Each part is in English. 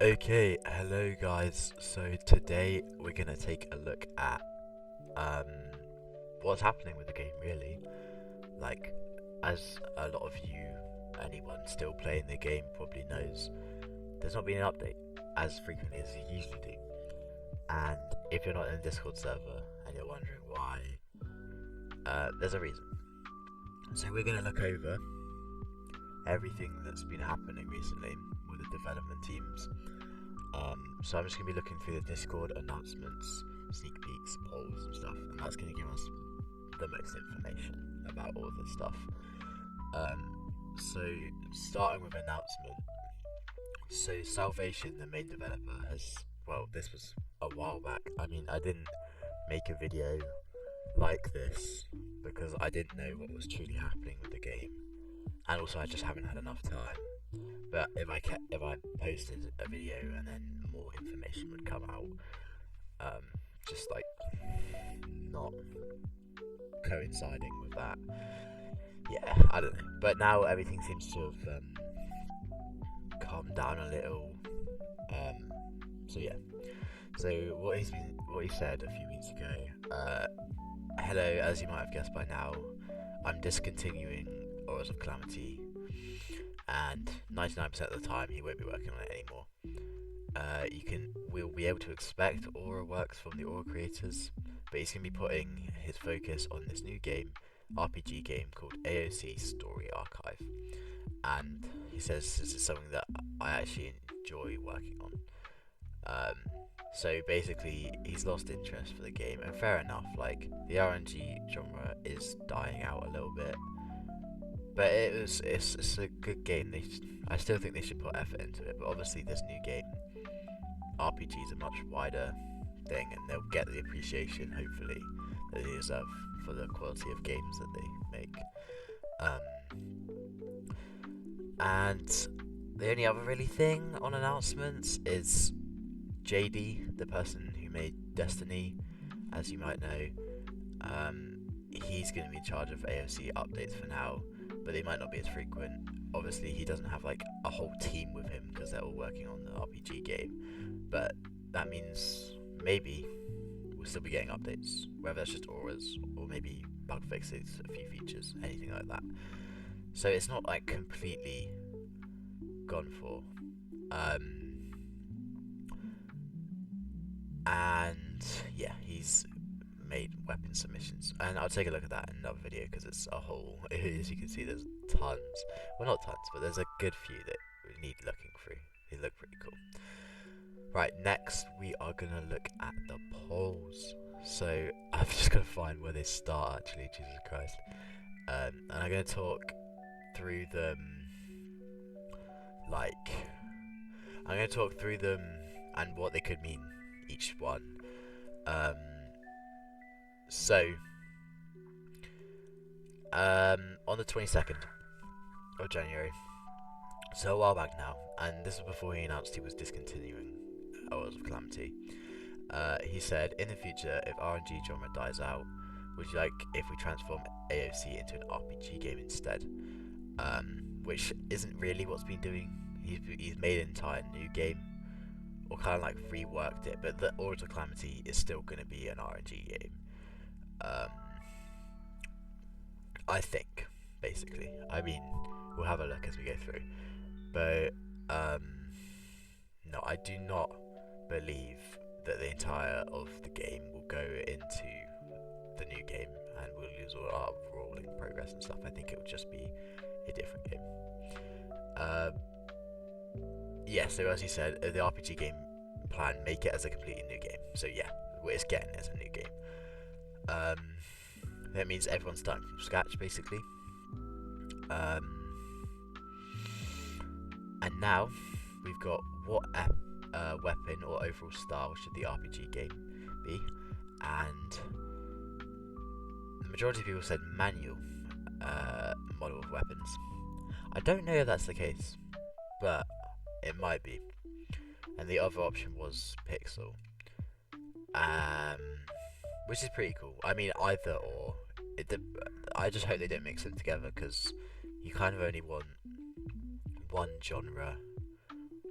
Okay, hello guys. So today we're gonna take a look at um what's happening with the game really. Like, as a lot of you, anyone still playing the game probably knows, there's not been an update as frequently as you usually do. And if you're not in the Discord server and you're wondering why, there's a reason. So we're gonna look over everything that's been happening recently with the development teams. So I'm just going to be looking through the Discord announcements, sneak peeks, polls and stuff, and that's going to give us the most information about all of this stuff. So starting with announcement. So Salvation, the main developer, this was a while back. I mean, I didn't make a video like this because I didn't know what was truly happening with the game, and also I just haven't had enough time. But if I posted a video and then more information would come out, just like not coinciding with that, yeah, I don't know. But now everything seems to have calmed down a little. So yeah. So what he said a few weeks ago. Hello, as you might have guessed by now, I'm discontinuing Auras of Calamity, and 99% of the time he won't be working on it anymore. We'll be able to expect Aura works from the Aura creators, but he's going to be putting his focus on this new RPG game called AOC Story Archive, and he says this is something that I actually enjoy working on. So basically, he's lost interest for the game, and fair enough. Like, the RNG genre is dying out a little bit, but it's a good game. I still think they should put effort into it, but obviously this new game, RPG is a much wider thing, and they'll get the appreciation, hopefully, that they deserve for the quality of games that they make. And the only other really thing on announcements is JD, the person who made Destiny, as you might know. He's going to be in charge of AOC updates for now, but they might not be as frequent. Obviously, he doesn't have like a whole team with him because they're all working on the RPG game, but that means maybe we'll still be getting updates, whether it's just auras or maybe bug fixes, a few features, anything like that. So it's not like completely gone for. And yeah, he's made weapon submissions, and I'll take a look at that in another video because it's a whole, as you can see, there's tons, well, not tons, but there's a good few that we need looking through. They look pretty cool. Right, next we are gonna look at the polls. So I'm just gonna find where they start actually, Jesus Christ. And I'm gonna talk through them, and what they could mean, each one. On the 22nd of January, so a while back now, and this was before he announced he was discontinuing Hours of Calamity, he said, in the future, if RNG genre dies out, would you like if we transform AOC into an RPG game instead? Which isn't really what's been doing. He's made an entire new game, or kind of like reworked it, but the Auras of Calamity is still going to be an RNG game. I think, basically. I mean, we'll have a look as we go through. But, no, I do not believe that the entire of the game will go into the new game and we'll lose all our rolling progress and stuff. I think it will just be a different game. Yeah, so as you said, the RPG game plan, make it as a completely new game. So yeah, what it's getting as a new game. That means everyone's starting from scratch, basically. And now we've got what weapon or overall style should the RPG game be, and the majority of people said manual model of weapons. I don't know if that's the case, but it might be. And the other option was pixel, which is pretty cool. I mean, either or. I just hope they don't mix them together, because you kind of only want one genre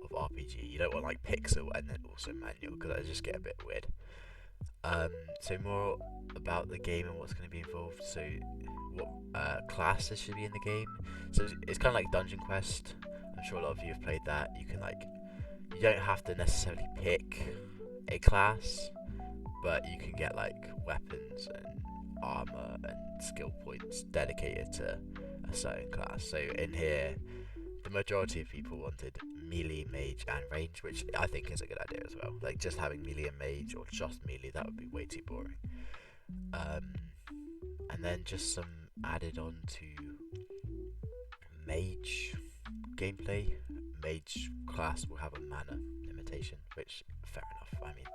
of RPG. You don't want like pixel and then also manual, because that just get a bit weird. So more about the game and what's going to be involved. So what classes should be in the game. So it's kind of like Dungeon Quest. I'm sure a lot of you have played that. You can like, you don't have to necessarily pick a class, but you can get like weapons and armor and skill points dedicated to a certain class. So in here, the majority of people wanted melee, mage, and range, which I think is a good idea as well. Like just having melee and mage, or just melee, that would be way too boring. And then just some added on to mage gameplay. Mage class will have a mana limitation, which fair enough. I mean,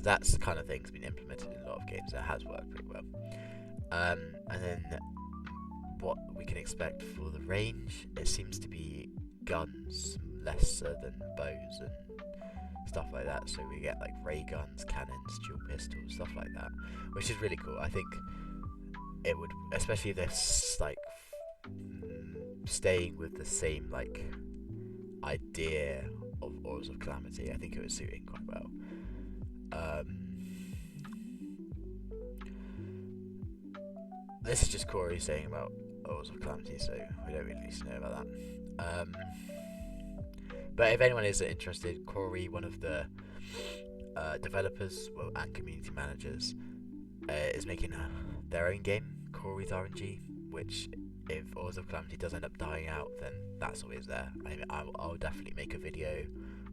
that's the kind of thing's been implemented in a lot of games. It has worked pretty well. And then what we can expect for the range, it seems to be guns lesser than bows and stuff like that. So we get like ray guns, cannons, dual pistols, stuff like that, which is really cool. I think it would, especially if they're like staying with the same like idea of Auras of Calamity, I think it would suit in quite well. This is just Corey saying about Auras of Calamity, so we don't really need to know about that. But if anyone is interested, Corey, one of the developers and community managers, is making their own game, Corey's RNG, which if Auras of Calamity does end up dying out, then that's always there. I mean, I'll definitely make a video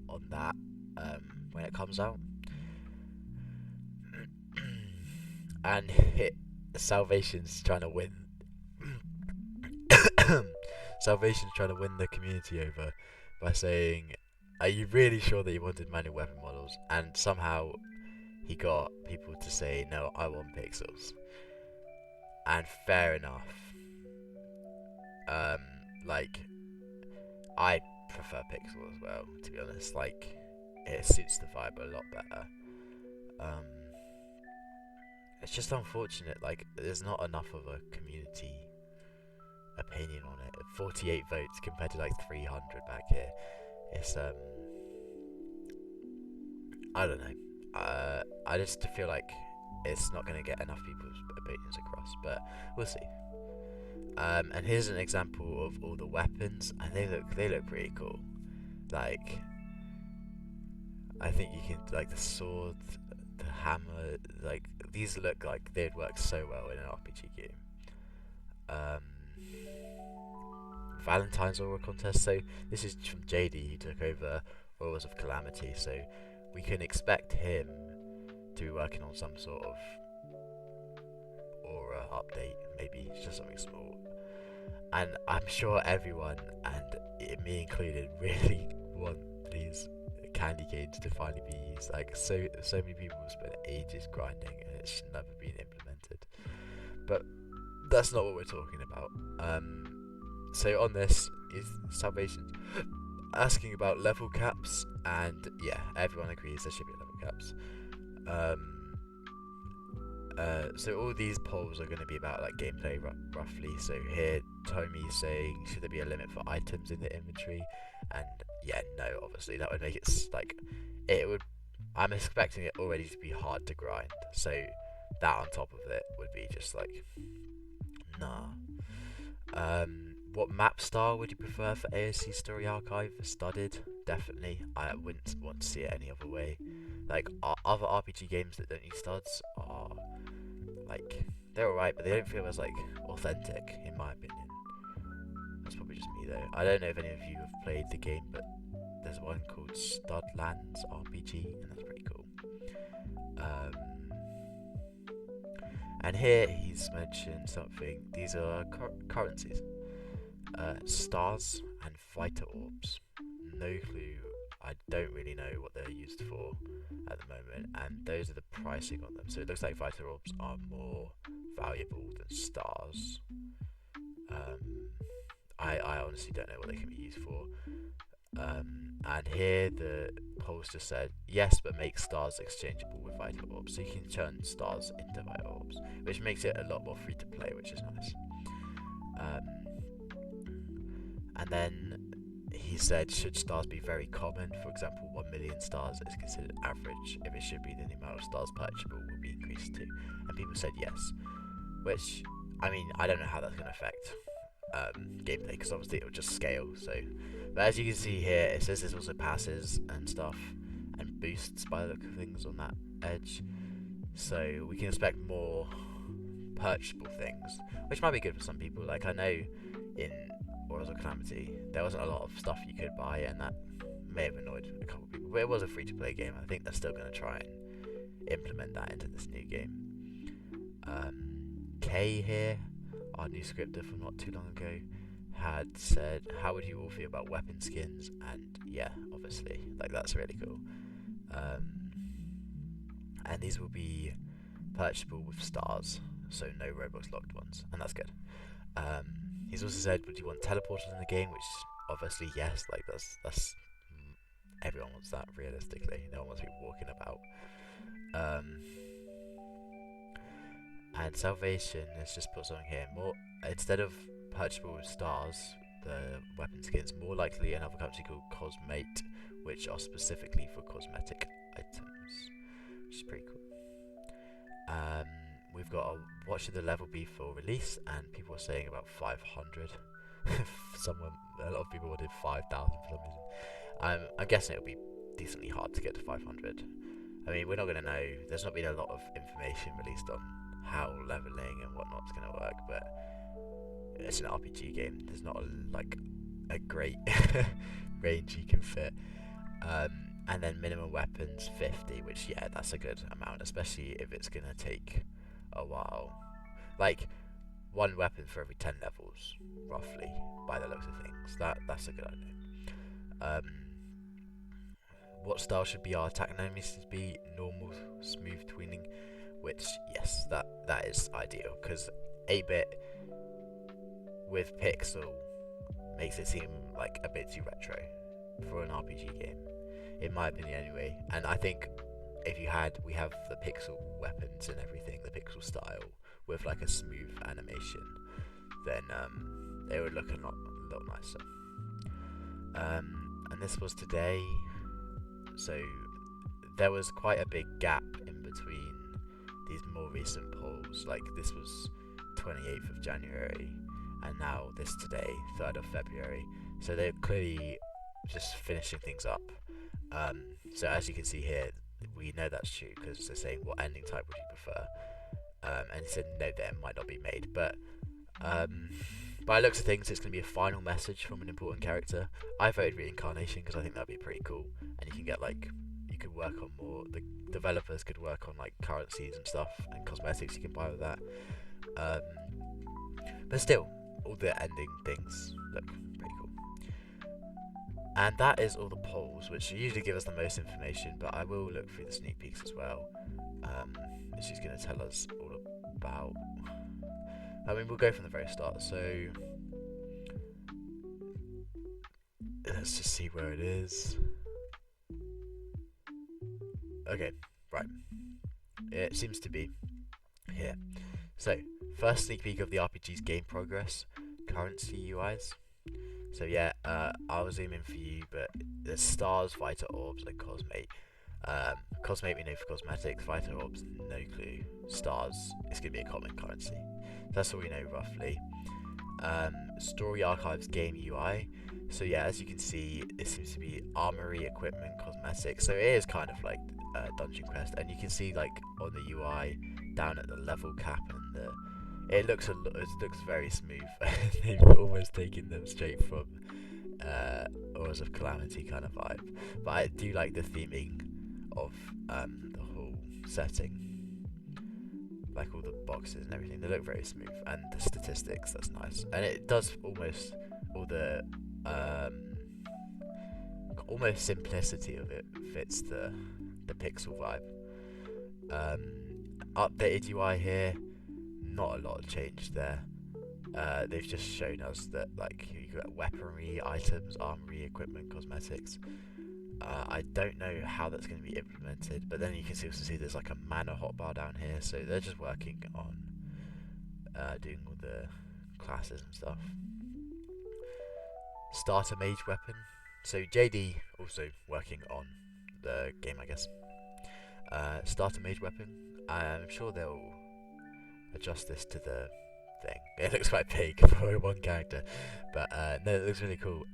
on that when it comes out. And Salvation's trying to win. Salvation's trying to win the community over by saying, "Are you really sure that you wanted manual weapon models?" And somehow he got people to say, "No, I want pixels." And fair enough. Like, I prefer pixel as well, to be honest. Like, it suits the vibe a lot better. It's just unfortunate, like, there's not enough of a community opinion on it. 48 votes compared to like 300 back here. It's I don't know. I just feel like it's not going to get enough people's opinions across, but we'll see. And here's an example of all the weapons, and they look pretty cool. Like, I think you can, like, the sword, the hammer, like, these look like they'd work so well in an RPG game. Valentine's Aura contest. So this is from JD, who took over Auras of Calamity. So we can expect him to be working on some sort of Aura update, maybe just something small. And I'm sure everyone, and me included, really want these candy canes to finally be used. Like, so many people have spent ages grinding, and it's never been implemented. But that's not what we're talking about. So on this is Salvation asking about level caps, and yeah, everyone agrees there should be level caps. So all these polls are going to be about like gameplay roughly. So here Tommy's saying, should there be a limit for items in the inventory? And yeah, no, obviously that would make it like, it would, I'm expecting it already to be hard to grind, so that on top of it would be just like, nah. What map style would you prefer for AOC Story Archive? Studded, definitely. I wouldn't want to see it any other way. Like, other RPG games that don't use studs are, like, they're alright, but they don't feel as, like, authentic, in my opinion. That's probably just me, though. I don't know if any of you have played the game, but there's one called Studlands RPG, and that's pretty cool. And here he's mentioned something. These are currencies. Stars and Fighter Orbs. No clue. I don't really know what they're used for at the moment, and those are the pricing on them. So it looks like Fighter Orbs are more valuable than stars. I honestly don't know what they can be used for. And here the polls just said, yes, but make stars exchangeable with Vital Orbs. So you can turn stars into Vital Orbs, which makes it a lot more free to play, which is nice. And then he said, should stars be very common? For example, 1 million stars is considered average. If it should be, then the amount of stars purchasable will be increased too. And people said yes, which, I mean, I don't know how that's going to affect gameplay, because obviously it will just scale. So, but as you can see here, it says there's also passes and stuff and boosts by the look of things on that edge. So we can expect more purchasable things, which might be good for some people. Like, I know in Warriors of Calamity there wasn't a lot of stuff you could buy, and that may have annoyed a couple of people, but it was a free-to-play game. I think they're still going to try and implement that into this new game. Kay here, our new scripter from not too long ago, had said, how would you all feel about weapon skins? And yeah, obviously, like, that's really cool. And these will be purchasable with stars, so no Roblox locked ones, and that's good. He's also said, would you want teleporters in the game? Which obviously yes, like that's everyone wants that. Realistically, no one wants to be walking about. And Salvation has just put something here. More, instead of purchasable with stars, the weapon skins, more likely another company called Cosmate, which are specifically for cosmetic items, which is pretty cool. We've got what should the level be for release, and people are saying about 500. A lot of people wanted 5,000 for some reason. I'm guessing it'll be decently hard to get to 500. I mean, we're not going to know. There's not been a lot of information released on how leveling and whatnot's going to work, but it's an RPG game. There's not a great range you can fit. And then minimum weapons 50, which, yeah, that's a good amount, especially if it's going to take a while. Like, one weapon for every 10 levels, roughly, by the looks of things. That's a good idea. What style should be our attack? No, needs to be normal, smooth tweening, which, yes, that is ideal, because 8-bit with pixel makes it seem like a bit too retro for an RPG game, in my opinion anyway. And I think if we have the pixel weapons and everything, the pixel style with like a smooth animation, then it would look a lot nicer. And this was today, so there was quite a big gap in between these more recent polls. Like, this was 28th of January, and now this today, 3rd of February. So they're clearly just finishing things up. So as you can see here, we know that's true because they're saying, what ending type would you prefer? And he said no, that might not be made, but by the looks of things, it's going to be a final message from an important character. I voted reincarnation because I think that'd be pretty cool, and you can get you could work on more. The developers could work on currencies and stuff and cosmetics you can buy with that. But still, all the ending things look pretty cool. And that is all the polls, which usually give us the most information, but I will look through the sneak peeks as well. She's going to tell us all about... I mean, we'll go from the very start, so... Let's just see where it is. Okay, right. It seems to be here. So, first sneak peek of the RPG's game progress, currency UIs. So yeah, I'll zoom in for you, but there's stars, fighter orbs, and cosmate. Cosmate we know for cosmetics, fighter orbs, no clue. Stars, it's going to be a common currency. That's all we know roughly. Story archives game UI. So yeah, as you can see, it seems to be armory, equipment, cosmetics. So it is kind of like Dungeon Quest, and you can see on the UI down at the level cap and it looks very smooth. They've almost taken them straight from Auras of Calamity kind of vibe. But I do like the theming of the whole setting, like all the boxes and everything. They look very smooth, and the statistics, that's nice. And it does almost all the almost simplicity of it fits the pixel vibe. Updated UI here. Not a lot changed there. They've just shown us that you got weaponry, items, armory, equipment, cosmetics. I don't know how that's going to be implemented, but then you can also see there's a mana hotbar down here, so they're just working on doing all the classes and stuff. Starter mage weapon, So JD also working on the game, I guess. Starter mage weapon. I'm sure they'll adjust this to the thing. It looks quite big for one character, but no, it looks really cool.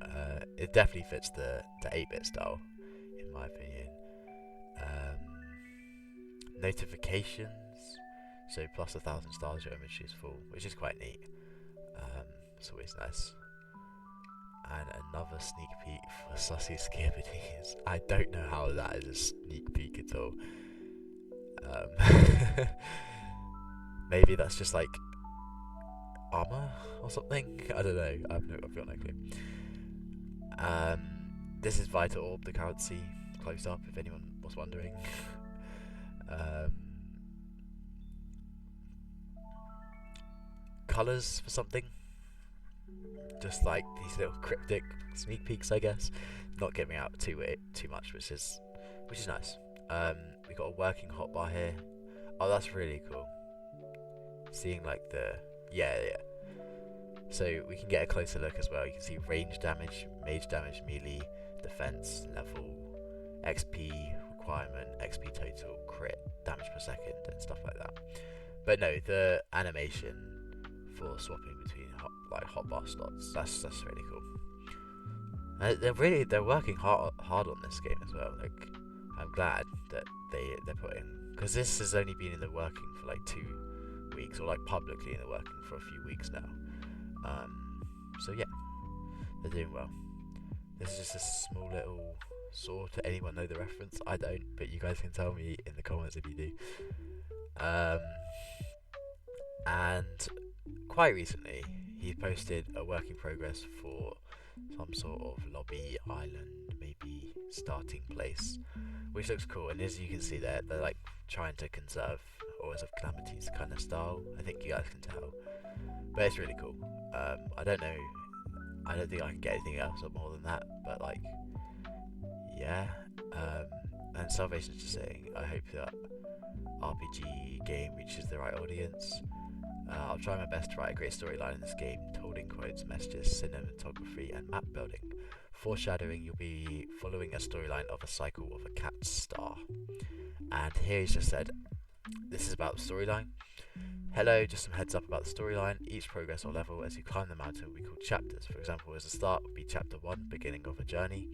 It definitely fits the 8-bit style, in my opinion. Notifications, so plus 1,000 stars your inventory is full, which is quite neat. It's always nice. And another sneak peek for Sussy Skibbities. I don't know how that is a sneak peek at all. Maybe that's just like armor or something. I don't know. I've got no clue. This is Vital Orb, the currency, close up, if anyone was wondering. Colors for something. Just like these little cryptic sneak peeks, I guess. Not giving out too much, which is nice. We got a working hotbar here. Oh, that's really cool. Seeing like the yeah. So we can get a closer look as well. You can see range damage, mage damage, melee, defense, level, XP requirement, XP total, crit, damage per second, and stuff like that. But no, the animation for swapping between hotbar slots, that's really cool. They're working hard on this game as well. Like, I'm glad that they're putting, because this has only been in the working for like 2 weeks, or like publicly in the working for a few weeks now. So yeah, they're doing well. This is just a small little saw. To anyone know the reference? I don't, but you guys can tell me in the comments if you do. And quite recently, he posted a work in progress for some sort of lobby island, maybe starting place, which looks cool. And as you can see there, they're like trying to conserve Auras of Calamity's kind of style. I think you guys can tell, but it's really cool. I don't know. I don't think I can get anything else or more than that, but like, yeah. And Salvation's just saying, I hope that RPG game reaches the right audience. I'll try my best to write a great storyline in this game, told in quotes, messages, cinematography, and map building. Foreshadowing, you'll be following a storyline of a cycle of a cat star. And here he's just said, this is about the storyline. Hello, just some heads up about the storyline. Each progress or level as you climb the mountain will be called chapters. For example, as a start would be chapter 1, beginning of a journey.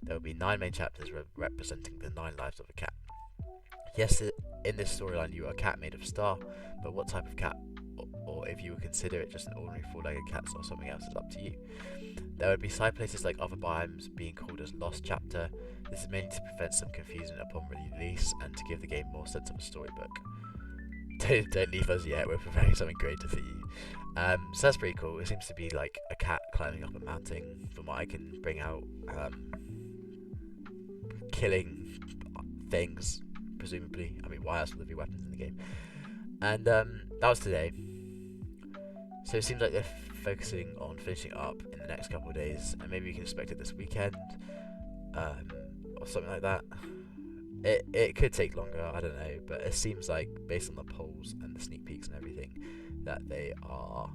There will be 9 main chapters representing the 9 lives of a cat. Yes, in this storyline you are a cat made of star, but what type of cat, or if you would consider it just an ordinary 4-legged cat or something else, is up to you. There would be side places like other biomes being called as Lost Chapter. This is mainly to prevent some confusion upon release and to give the game more sense of a storybook. Don't leave us yet, we're preparing something greater for you. So that's pretty cool. It seems to be like a cat climbing up a mountain, from what I can bring out, killing things, presumably. I mean, why else would there be weapons in the game? And that was today. So it seems like they're focusing on finishing up in the next couple of days, and maybe we can expect it this weekend, or something like that. It could take longer, I don't know, but it seems like, based on the polls and the sneak peeks and everything, that they are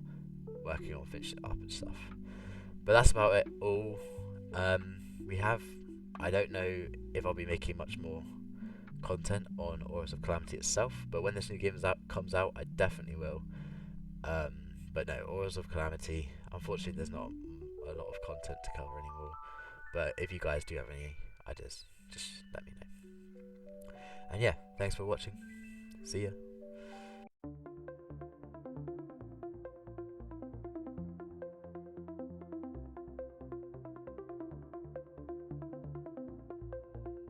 working on finishing it up and stuff. But that's about it all. I don't know if I'll be making much more content on Auras of Calamity itself, but when this new game comes out, I definitely will. But no, Auras of Calamity, unfortunately there's not a lot of content to cover anymore, but if you guys do have any ideas, just let me know. And yeah, thanks for watching. See ya.